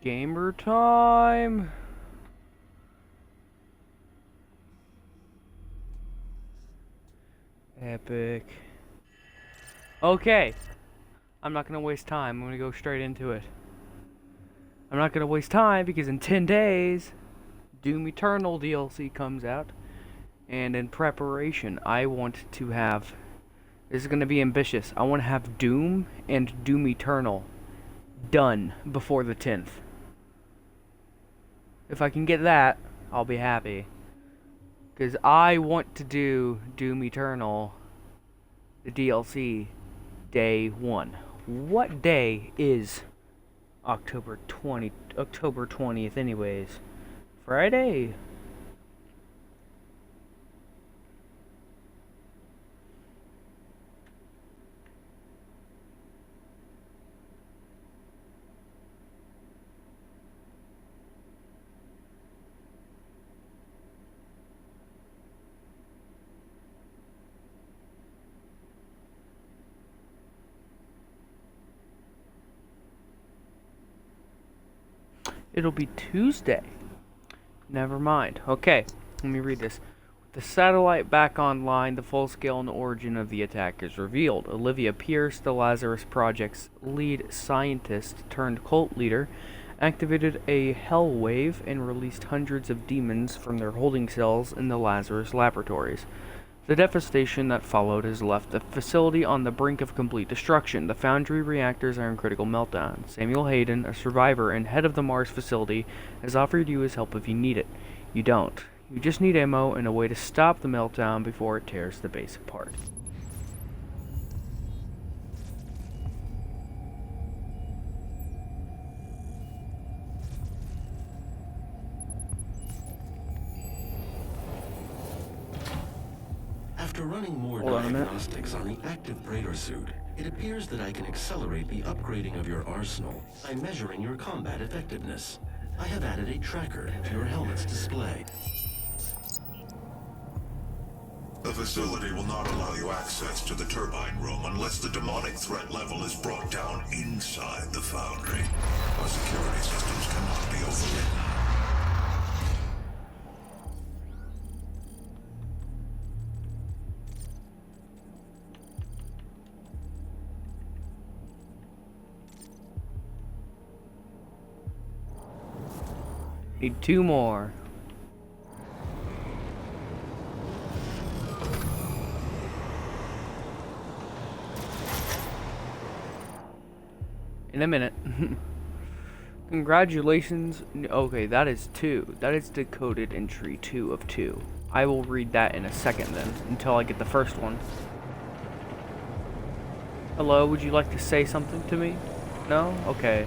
Gamer time. Epic. Okay. I'm not gonna waste time. I'm gonna go straight into it. I'm not gonna waste time because in 10 days, Doom Eternal DLC comes out. And in preparation, I want to have... This is gonna be ambitious. I want to have Doom and Doom Eternal done before the 10th. If I can get that, I'll be happy. Because I want to do Doom Eternal, the DLC, day 1. What day is October 20th anyways? Friday? It'll be Tuesday. Never mind. Okay, let me read this. With the satellite back online, the full-scale and origin of the attack is revealed. Olivia Pierce, the Lazarus Project's lead scientist turned cult leader, activated a hell wave and released hundreds of demons from their holding cells in the Lazarus laboratories. The devastation that followed has left the facility on the brink of complete destruction. The Foundry reactors are in critical meltdown. Samuel Hayden, a survivor and head of the Mars facility, has offered you his help if you need it. You don't. You just need ammo and a way to stop the meltdown before it tears the base apart. After running more Hold on a minute. diagnostics on the active Praetor suit, it appears that I can accelerate the upgrading of your arsenal by measuring your combat effectiveness. I have added a tracker to your helmet's display. The facility will not allow you access to the turbine room unless the demonic threat level is brought down inside the Foundry. Our security systems cannot be overridden. Need 2 more. In a minute. Congratulations. Okay, that is 2. That is decoded entry 2 of 2. I will read that in a second then, until I get the first one. Hello, would you like to say something to me? No? Okay.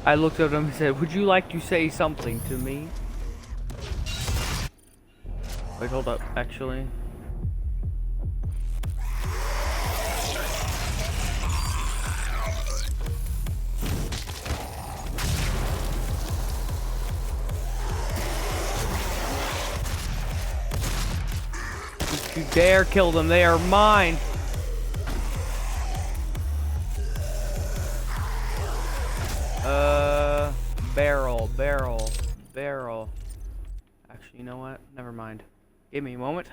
I looked at him and said, would you like to say something to me? Wait, hold up, actually. Don't you dare kill them, they are mine! Barrel. Actually, you know what? Never mind. Give me a moment.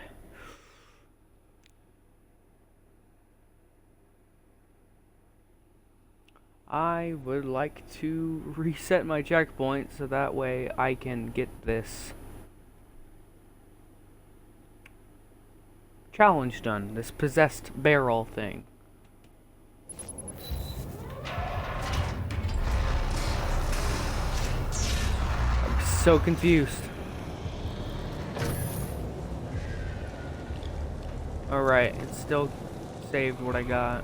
I would like to reset my checkpoint so that way I can get this challenge done. This possessed barrel thing. So confused. Alright, it's still saved what I got.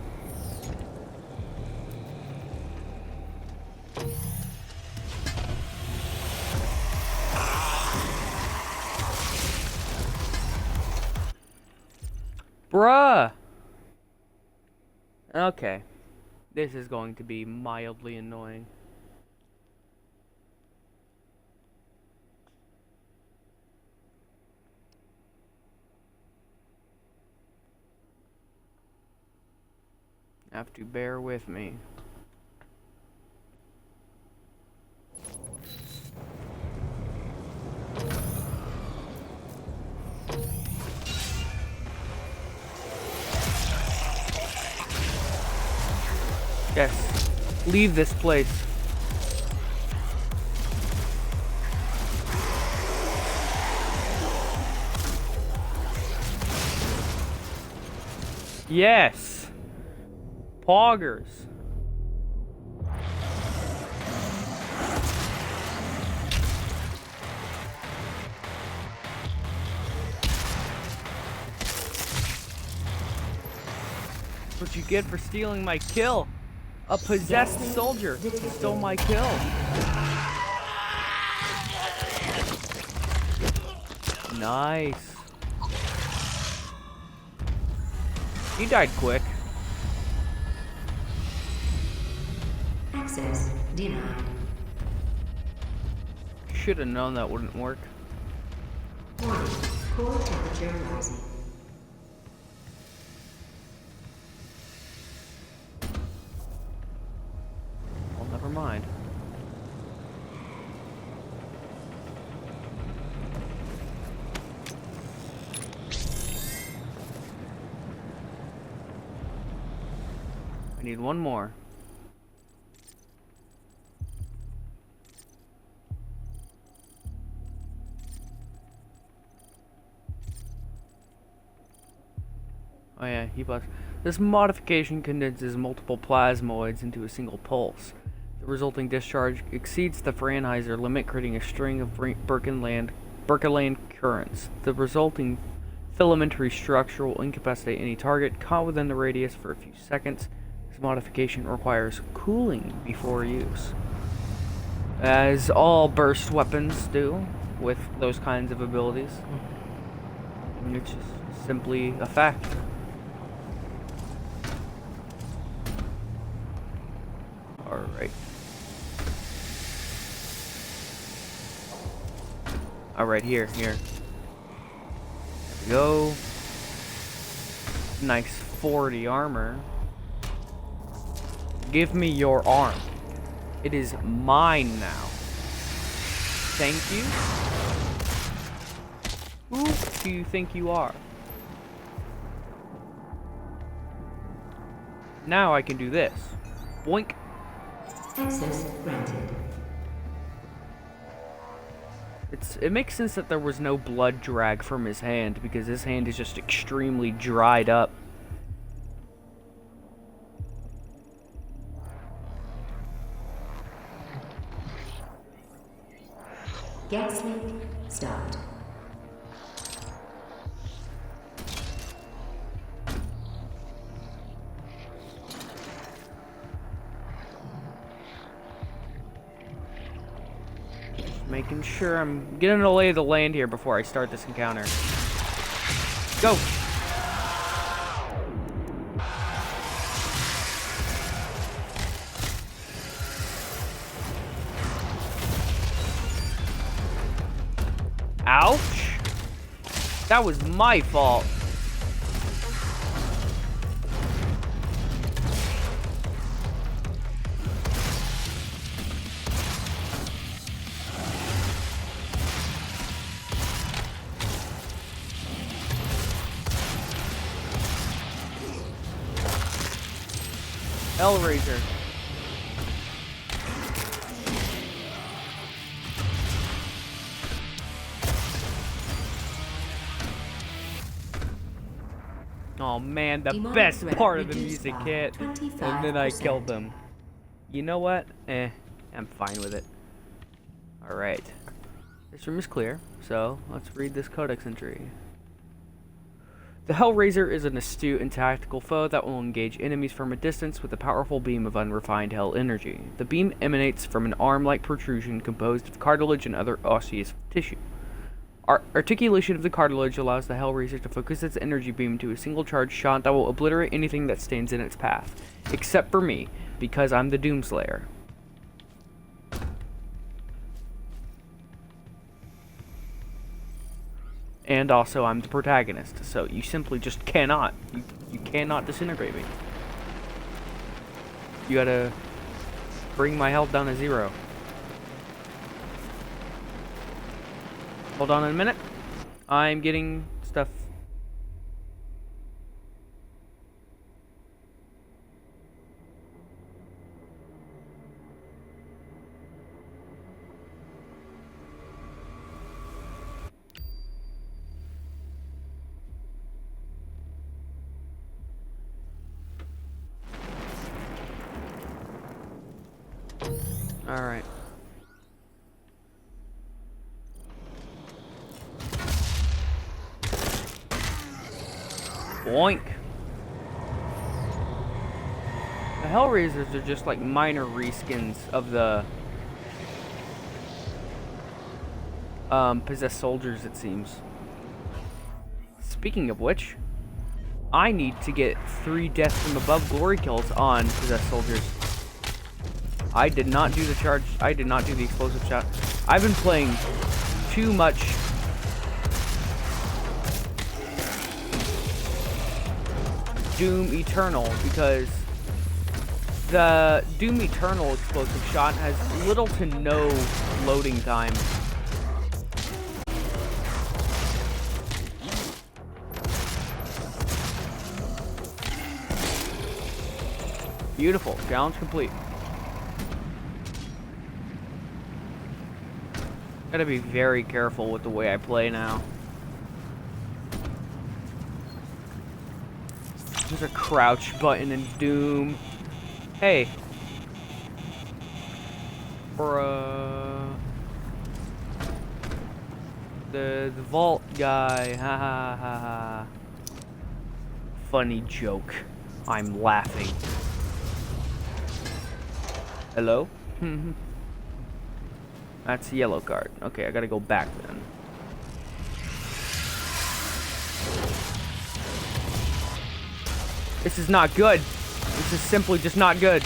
Bruh! Okay. This is going to be mildly annoying. Have to bear with me. Yes. Leave this place. Yes. Poggers. What you get for stealing my kill? A possessed soldier stole my kill. Nice. He died quick. Access denied. Should have known that wouldn't work. Warning, core temperature rising. Well, never mind. I need one more. Oh yeah, he bust. This modification condenses multiple plasmoids into a single pulse. The resulting discharge exceeds the Franheiser limit, creating a string of Birkeland currents. The resulting filamentary structure will incapacitate any target caught within the radius for a few seconds. This modification requires cooling before use, as all burst weapons do with those kinds of abilities. It's just simply a fact. Alright. Alright, here. There we go. Nice 40 armor. Give me your arm. It is mine now. Thank you. Who do you think you are? Now I can do this. Boink. Access granted. It makes sense that there was no blood drag from his hand, because his hand is just extremely dried up. Gas leak stopped. Making sure I'm getting a lay of the land here before I start this encounter. Go! Ouch! That was my fault. Hellraiser. Oh man, the Demonic best threat part of the reduced music by hit. And then I killed them. You know what? I'm fine with it. Alright. This room is clear, so let's read this codex entry. The Hellraiser is an astute and tactical foe that will engage enemies from a distance with a powerful beam of unrefined hell energy. The beam emanates from an arm-like protrusion composed of cartilage and other osseous tissue. Articulation of the cartilage allows the Hellraiser to focus its energy beam to a single charge shot that will obliterate anything that stands in its path. Except for me, because I'm the Doomslayer. And also, I'm the protagonist, so you simply just cannot. You cannot disintegrate me. You gotta bring my health down to 0. Hold on a minute. I'm getting stuff. All right. Boink. The Hellraisers are just like minor reskins of the possessed soldiers, it seems. Speaking of which, I need to get 3 deaths from above glory kills on possessed soldiers. I did not do the charge. I did not do the explosive shot. I've been playing too much Doom Eternal because the Doom Eternal explosive shot has little to no loading time. Beautiful. Challenge complete. Gotta be very careful with the way I play now. There's a crouch button in Doom. Hey. Bruh. The vault guy. Ha ha ha ha. Funny joke. I'm laughing. Hello? That's a yellow card. Okay, I gotta go back then. This is not good. This is simply just not good.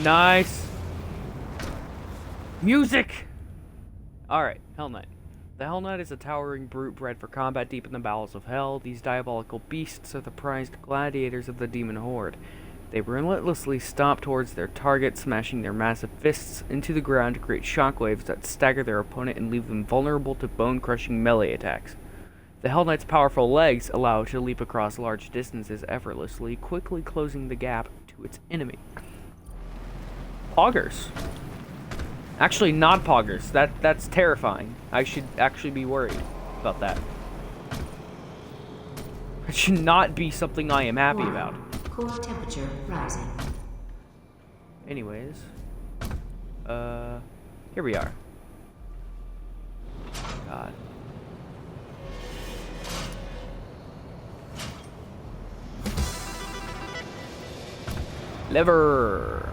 Nice. Music! Alright, Hell Knight. The Hell Knight is a towering brute bred for combat deep in the bowels of hell. These diabolical beasts are the prized gladiators of the demon horde. They relentlessly stomp towards their target, smashing their massive fists into the ground to create shockwaves that stagger their opponent and leave them vulnerable to bone-crushing melee attacks. The Hell Knight's powerful legs allow it to leap across large distances effortlessly, quickly closing the gap to its enemy. Poggers. Actually, not poggers. That's terrifying. I should actually be worried about that. It should not be something I am happy about. Core temperature rising. Anyways. Here we are. God. Lever.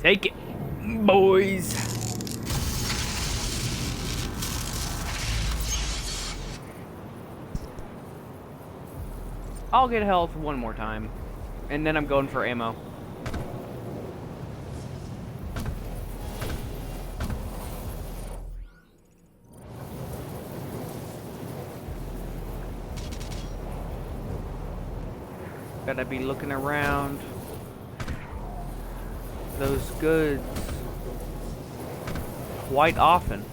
Take it, boys. I'll get health one more time, and then I'm going for ammo. Gotta be looking around. Those goods quite often.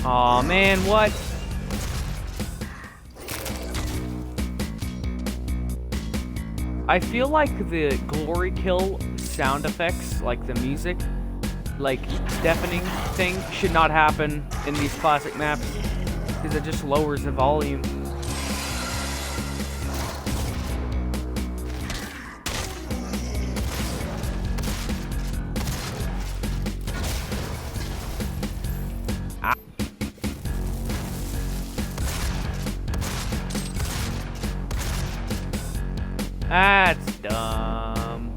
Aw, man, what? I feel like the glory kill sound effects, like the music, like deafening thing, should not happen in these classic maps, because it just lowers the volume. That's dumb.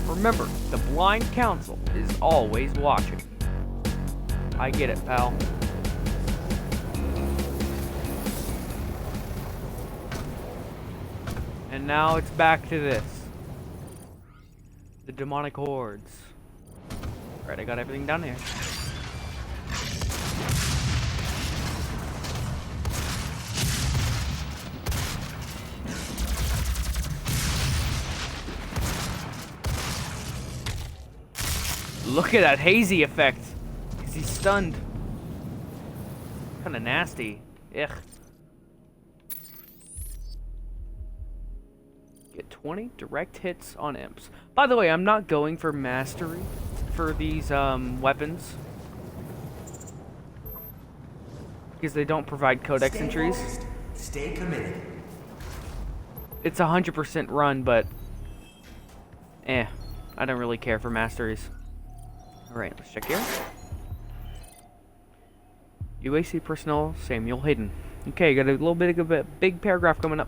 Remember, the Blind Council is always watching. I get it, pal. And now it's back to this. The demonic hordes. Alright, I got everything down here. Look at that hazy effect. Because he's stunned. Kinda nasty. Ugh. Get 20 direct hits on imps. By the way, I'm not going for mastery for these weapons, because they don't provide codex entries. Focused. Stay committed. It's 100% run, but I don't really care for masteries. Alright, let's check here. UAC personnel, Samuel Hayden. Okay, got a little bit of a big paragraph coming up.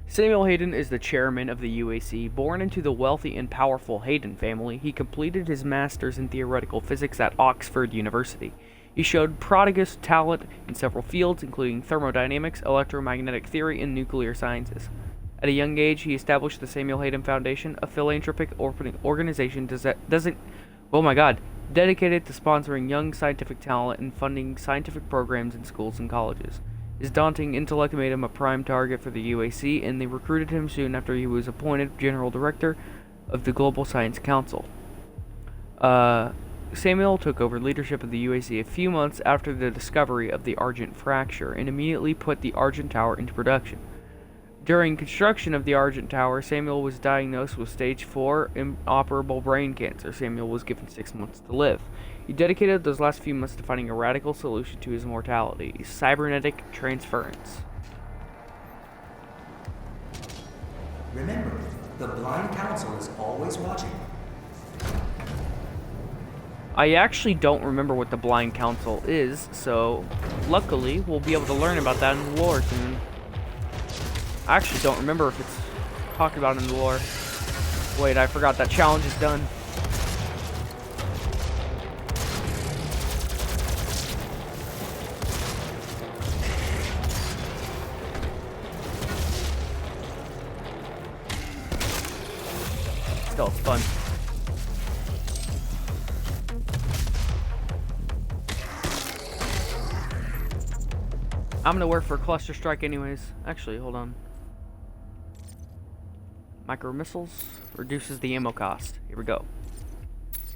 Samuel Hayden is the chairman of the UAC. Born into the wealthy and powerful Hayden family, he completed his master's in theoretical physics at Oxford University. He showed prodigious talent in several fields, including thermodynamics, electromagnetic theory, and nuclear sciences. At a young age, he established the Samuel Hayden Foundation, a philanthropic organization dedicated to sponsoring young scientific talent and funding scientific programs in schools and colleges. His daunting intellect made him a prime target for the UAC, and they recruited him soon after he was appointed General Director of the Global Science Council. Samuel took over leadership of the UAC a few months after the discovery of the Argent fracture, and immediately put the Argent Tower into production. During construction of the Argent Tower, Samuel was diagnosed with stage 4 inoperable brain cancer. Samuel was given 6 months to live. He dedicated those last few months to finding a radical solution to his mortality: cybernetic transference. Remember, the Blind Council is always watching. I actually don't remember what the Blind Council is, so luckily we'll be able to learn about that in the lore soon. I actually don't remember if it's talked about in the lore. Wait, I forgot that challenge is done. Still, it's fun. I'm gonna work for Cluster Strike anyways. Actually, hold on. Micro missiles reduces the ammo cost. Here we go.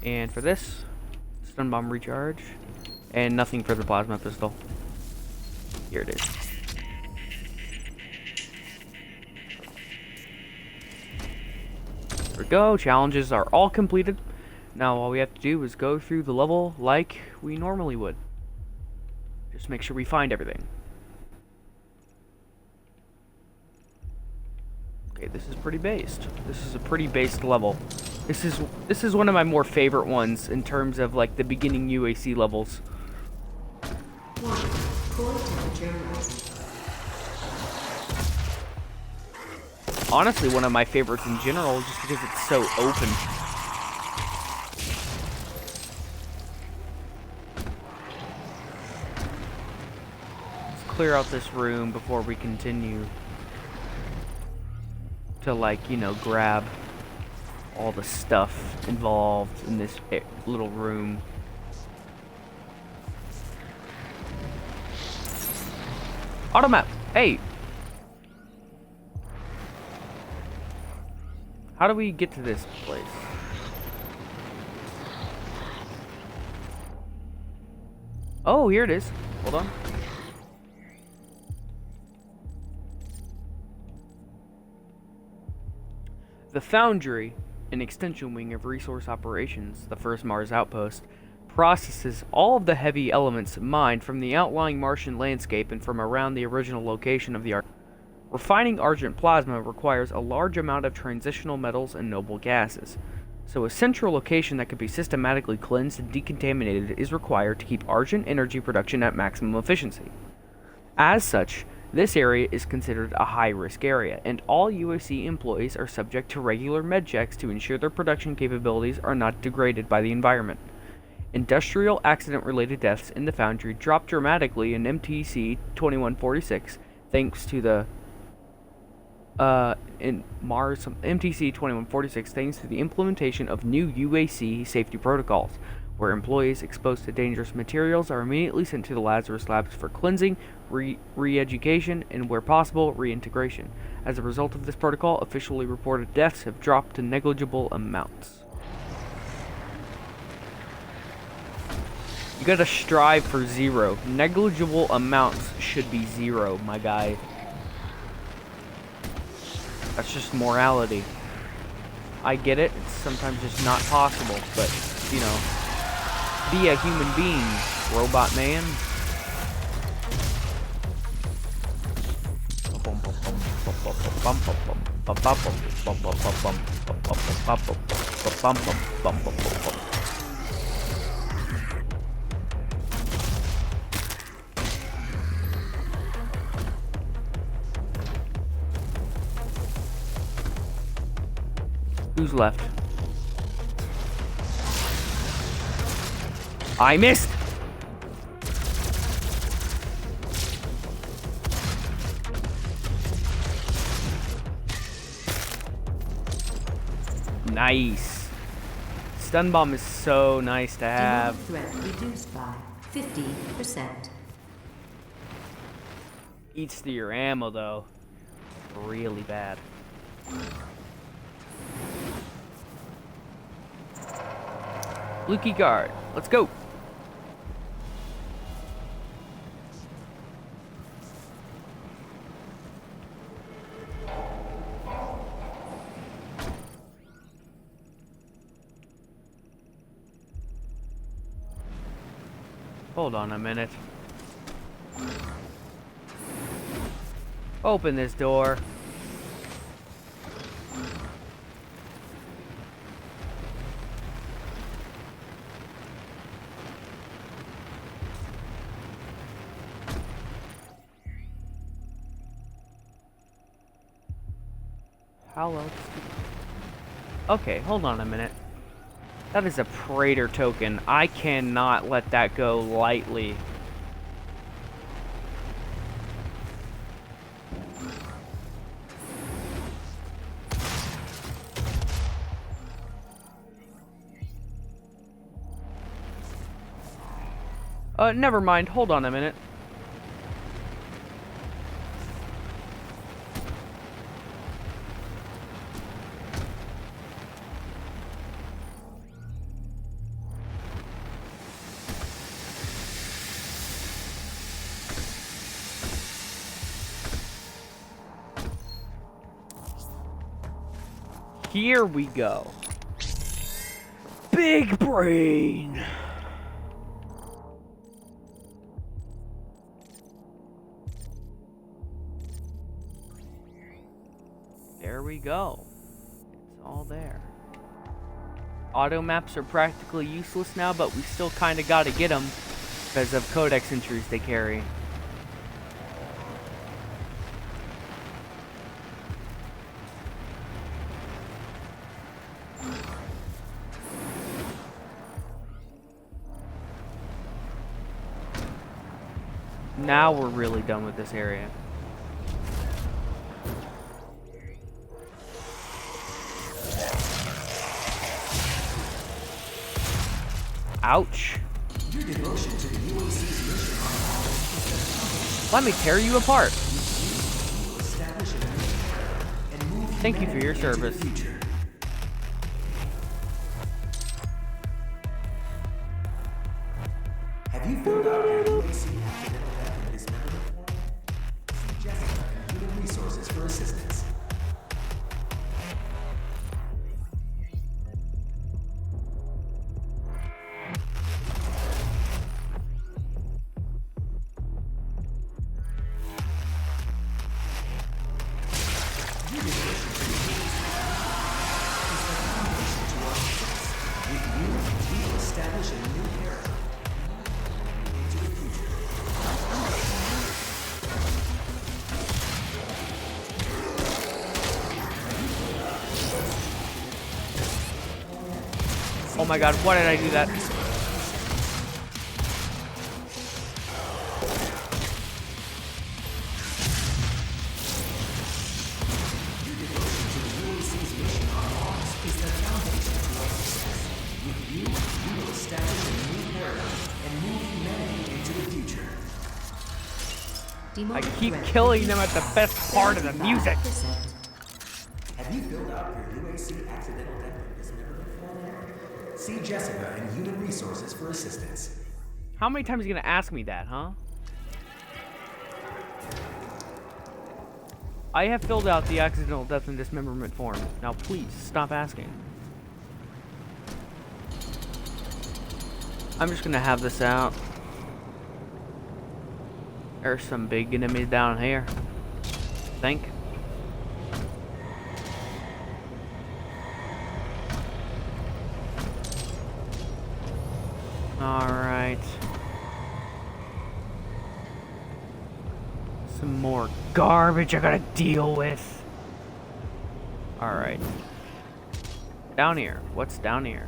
And for this, stun bomb recharge, and nothing for the plasma pistol. Here it is. There we go. Challenges are all completed. Now all we have to do is go through the level like we normally would. Just make sure we find everything. Okay, this is pretty based. This is a pretty based level. This is one of my more favorite ones in terms of like the beginning UAC levels. Core temperature rising. Honestly, one of my favorites in general, just because it's so open. Let's clear out this room before we continue to, like, you know, grab all the stuff involved in this little room. Auto map. Hey. How do we get to this place? Oh, here it is. Hold on. The Foundry, an extension wing of Resource Operations, the first Mars outpost, processes all of the heavy elements mined from the outlying Martian landscape and from around the original location of the Ark. Refining Argent plasma requires a large amount of transitional metals and noble gases, so a central location that can be systematically cleansed and decontaminated is required to keep Argent energy production at maximum efficiency. As such, this area is considered a high-risk area, and all UAC employees are subject to regular med checks to ensure their production capabilities are not degraded by the environment. Industrial accident-related deaths in the Foundry dropped dramatically in MTC 2146 thanks to the MTC 2146 thanks to the implementation of new UAC safety protocols, where employees exposed to dangerous materials are immediately sent to the Lazarus labs for cleansing, re-education, and where possible, reintegration. As a result of this protocol, officially reported deaths have dropped to negligible amounts. You gotta strive for 0. Negligible amounts should be 0, my guy. That's just morality. I get it, it's sometimes just not possible, but, you know, be a human being, robot man. Who's left? I missed! Nice. Stun bomb is so nice to have. Demonic threat reduced by 50%. Eats through your ammo though. Really bad. Blue key guard. Let's go. Hold on a minute. Open this door. How else? Okay, hold on a minute. That is a Praetor token. I cannot let that go lightly. Never mind. Hold on a minute. Here we go. Big brain. There we go. It's all there. Auto maps are practically useless now, but we still kind of got to get them because of codex entries they carry. Now we're really done with this area. Ouch. Your devotion to the UAC's mission on Let me tear you apart. Establish a new era and move Thank you for your humanity into the service. future. Have you filled out your UAC accidental death and dismemberment form? See Jessica in Human Resources for assistance. With you, we will establish a new era into the future. Oh my god, why did I do that? Is the foundation to our success. With you, we will establish a new paradigm and move humanity into the future. I Demonic keep threat killing them at reduced the by best part of the music. 75%. Have you filled out your UAC accidental death and dismemberment form yet? See Jessica in Human Resources for assistance. How many times are you gonna ask me that, huh? I have filled out the accidental death and dismemberment form. Now please, stop asking. I'm just gonna have this out. There's some big enemies down here. Think. Alright. Some more garbage I gotta deal with. Alright. Down here. What's down here?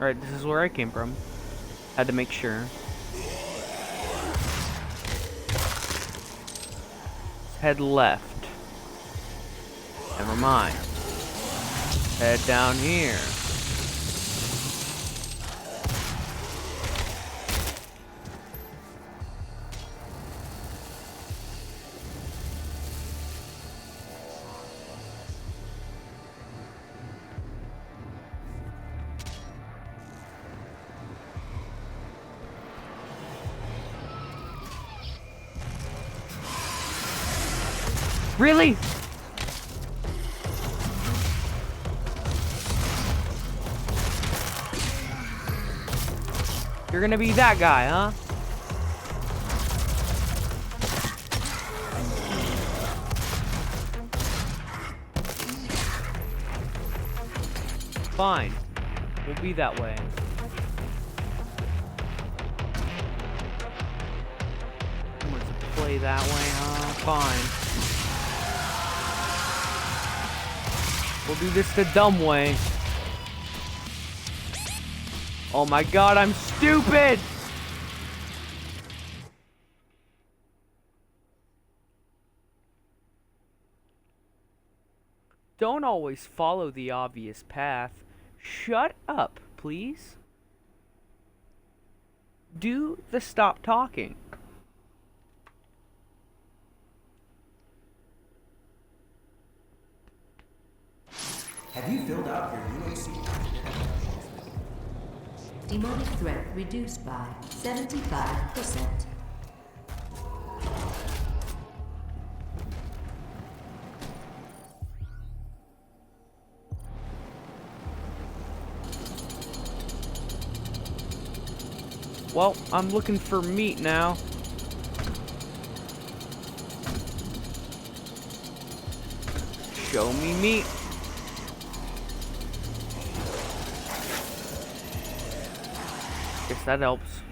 Alright, this is where I came from. Had to make sure. Let's head left. Never mind. Head down here. Really? You're gonna be that guy, huh? Fine. We'll be that way. I'm gonna play that way, huh? Fine. We'll do this the dumb way. Oh my god, I'm stupid! Don't always follow the obvious path. Shut up, please. Do the stop talking. Have you filled out your UAC accidental Demonic threat reduced by 75%. Well, I'm looking for meat now. Show me meat. Guess that helps.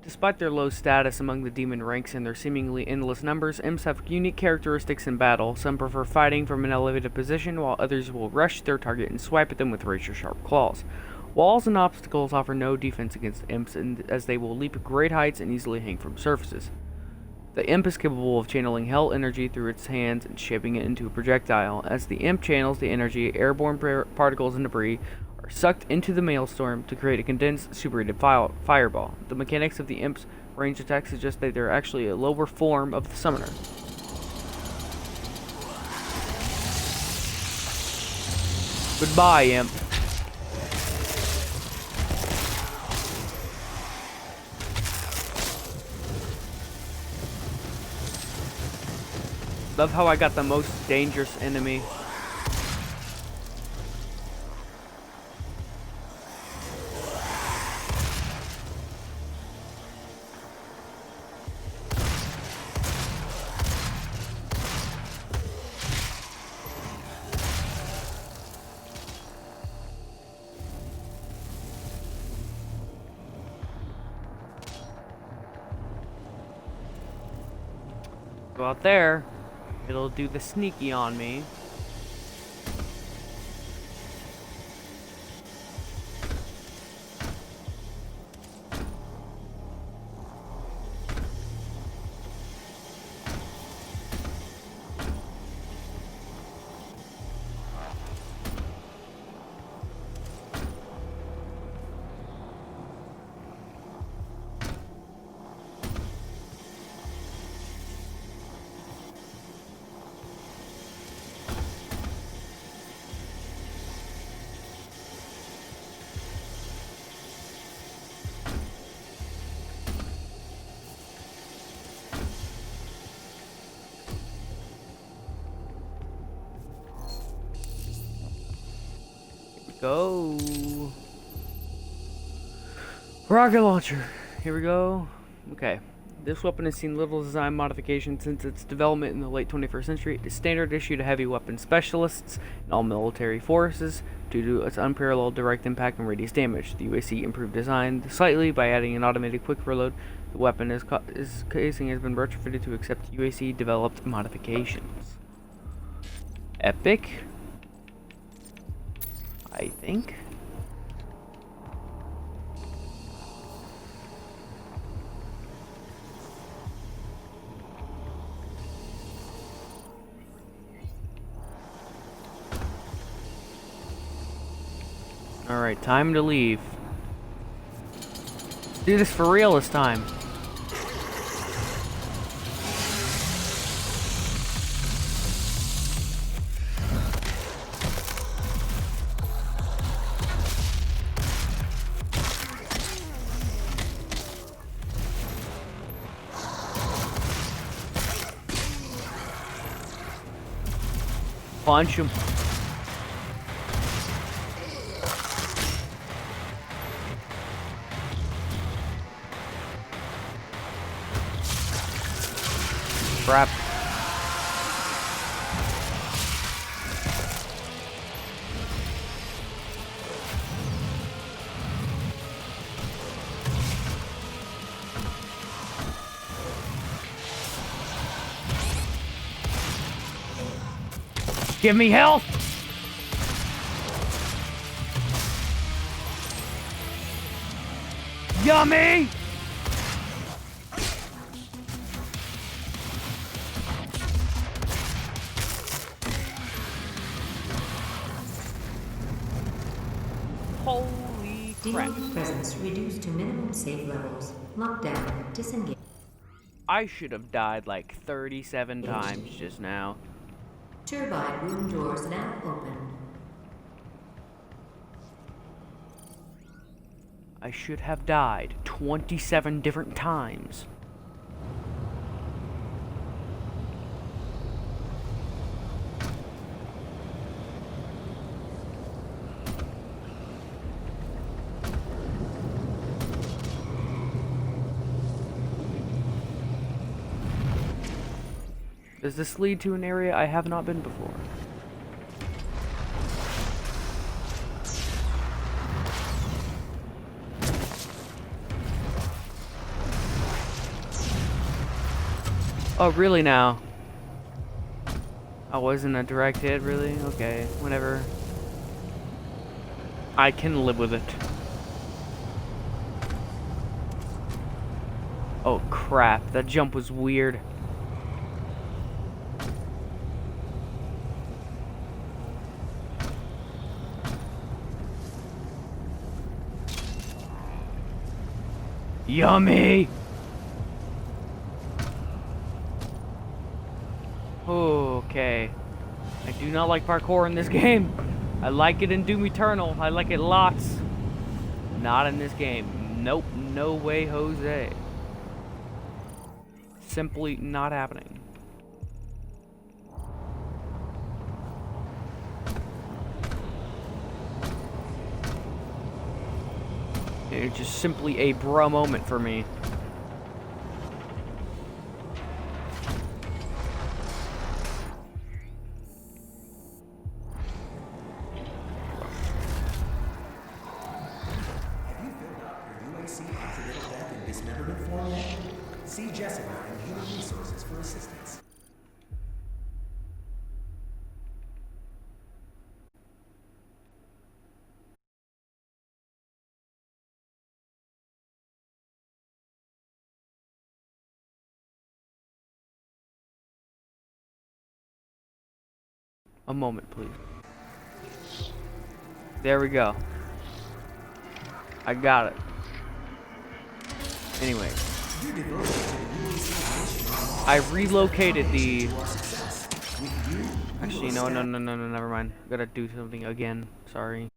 Despite their low status among the demon ranks and their seemingly endless numbers, imps have unique characteristics in battle. Some prefer fighting from an elevated position, while others will rush their target and swipe at them with razor-sharp claws. Walls and obstacles offer no defense against imps, as they will leap great heights and easily hang from surfaces. The imp is capable of channeling hell energy through its hands and shaping it into a projectile. As the imp channels the energy, airborne particles and debris are sucked into the maelstrom to create a condensed, superheated fireball. The mechanics of the imp's range attack suggest that they're actually a lower form of the summoner. Goodbye, imp. Love how I got the most dangerous enemy. Go out there. It'll do the sneaky on me. Go. Rocket launcher. Here we go. Okay. This weapon has seen little design modification since its development in the late 21st century. It is standard issue to heavy weapon specialists in all military forces due to its unparalleled direct impact and radius damage. The UAC improved design slightly by adding an automated quick reload. The weapon casing has been retrofitted to accept UAC developed modifications. Epic. I think. Alright, time to leave. Let's do this for real this time. Punch him. Crap. Give me health! Yummy! Holy crap. Demonic presence reduced to minimum save levels. Lockdown. Disengage. I should have died like 37 times just now. Turbine room doors now open. I should have died 27 different times. Does this lead to an area I have not been before? Oh, really now? I wasn't a direct hit, really? Okay, whatever. I can live with it. Oh crap, that jump was weird. Yummy! Okay. I do not like parkour in this game. I like it in Doom Eternal. I like it lots. Not in this game. Nope. No way, Jose. Simply not happening. It's just simply a bruh moment for me. Have you filled out your UAC accidental death and dismemberment form yet? See Jessica in Human Resources for assistance. A moment, please. There we go. I got it. Anyway. I relocated the... Actually, no, never mind. Gotta do something again. Sorry.